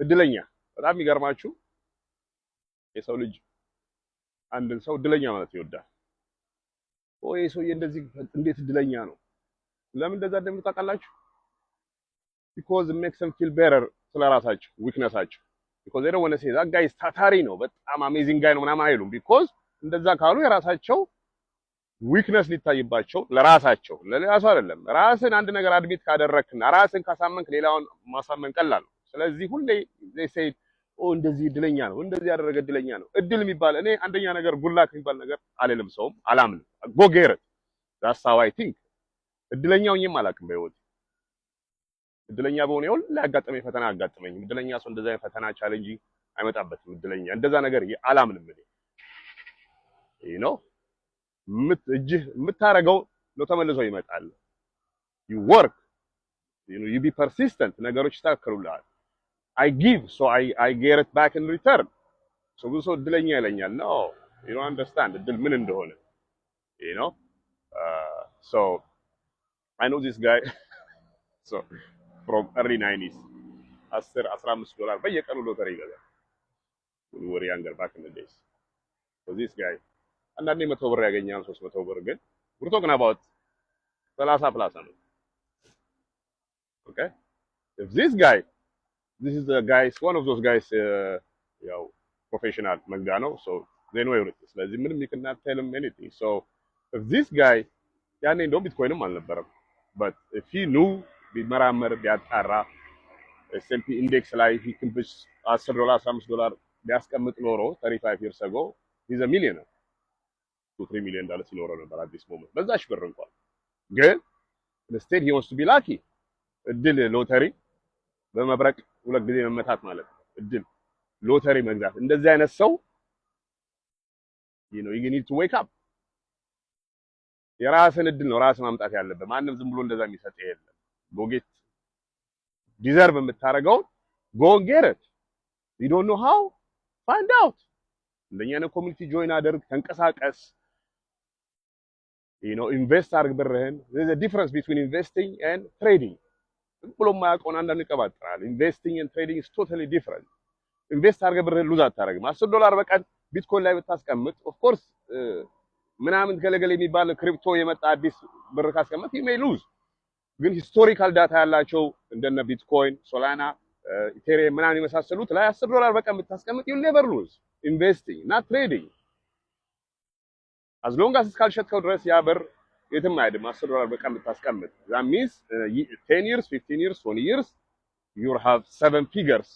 እድለኛ በጣም የሚገርማችሁ የሰው ልጅ አንድን ሰው እድለኛ ማለት ይወዳል። ይሄ ሰውዬ እንደዚህ እንዴት እድለኛ ነው? ለምን እንደዛ እንደሚሉ ታውቃላችሁ? because it makes them feel better ስለራሳቸው ዊክነሳቸው because they don't want to say that guy is ታታሪ ነው በጣም አሜዚንግ ጋይ ነው ምናምን አይሉም because እንደዛ ካሉ የራሳቸው ዊክነስ ሊታይባቸው ለራሳቸው ለሌላ ሰው አይደለም። ራስን አንድ ነገር አድሚት ካደረክና ራስን ካሳመንክ ሌላውን ማሳመን ቀላል ነው። ስለዚህ ሁሌ they say እንደዚህ እድለኛ ነው እንደዚህ ያደረገ እድለኛ ነው። እድል የሚባል እኔ አንደኛ ነገር ጉላክ የሚባል ነገር አልልም፣ ሰውም አላምንም። ጎጌር that's how I think እድለኛው እኛም አላውቅም በህይወት እድለኛ በሆነ ይሁን ላጋጠመኝ ፈተና አጋጠመኝ። እድለኛ ሰው እንደዛ ፈተና ቻሌንጅ አይመጣበትም። እድለኛ እንደዛ ነገር አላምንም እኔ you know እጅህ የምታረገው ነው ተመልሶ ይመጣል። you work you be persistent ነገሮች ይስተካከሉልሃል። I give so I get it back in return so ብዙ ሰው እድለኛ ይለኛል። no you don't understand እድል ምን እንደሆነ you know so I know this guy so from early 90s 10-15 ዶላር በየቀኑ ሎተሪ ይገዛል when we were younger back in the days so this guy አንዳንዴ 100 ብር ያገኛል 300 ብር ግን we're talking about 30 plus ነው okay if this is the guys one of those guys ያው ፕሮፌሽናል መግዳ ነው so they know everything ስለዚህ ምንም you cannot tell him anything so if this guy ያኔ እንደውም ቢትኮይንም አልነበረም but if he knew ቢመራመር ቢያጣራ S&P index ላይ he can push $10 $15 ቢያስቀምጥ ኖሮ 35 years ago he's a millionaire $2-3 million ሲኖረው ነበር at this moment በዛሽ ብር እንኳን ግን instead he wants to be lucky እድል ሎተሪ በመብረቅ ሁለት ጊዜ መመታት ማለት ነው እድል ሎተሪ መግዛት እንደዚህ አይነት ሰው you need to wake up የራስን እድል ነው ራስ ማምጣት ያለበት ማንም ዝም ብሎ እንደዛ የሚሰጥ የለም go get deserve የምታረገው go get it you don't know how find out እንደኛ ነው ኮሚኒቲ ጆይን አድርግ ተንቀሳቀስ invest አድርግ ብርህን there's a difference between investing and trading ብሎ ማያውቀውን አንዳንድ ይቀባጥራል investing and trading is totally different invest አድርግ ብርህን ሉዝ አታረግም $10 በቀን ቢትኮይን ላይ ብታስቀምጥ of course ምናምን ገለገለ የሚባል ክሪፕቶ የመጣ አዲስ ብር ካስቀምጥ you may lose ግን ሂስቶሪካል ዳታ ያላቸው እንደነ ቢትኮይን ሶላና ኢቴሪየም ምናምን የመሳሰሉት ላይ $10 በቀን ብታስቀምጥ you never lose investing not trading as long as እስካልሸጥከው ድረስ ያ ብር የትም አይሄድም $10 በቀን ብታስቀምጥ that means 10 years 15 years 20 years you have 7 figures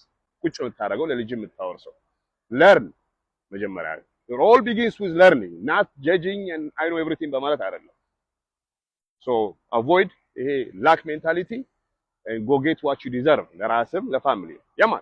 ቁጭ ብታረገው ለልጅ የምታወርሰው learn መጀመሪያ it all begins with learning not judging and I know everything በማለት አይደለም so avoid ይሄ lack mentality and go get what you deserve ለራስም ለፋሚሊ ያማ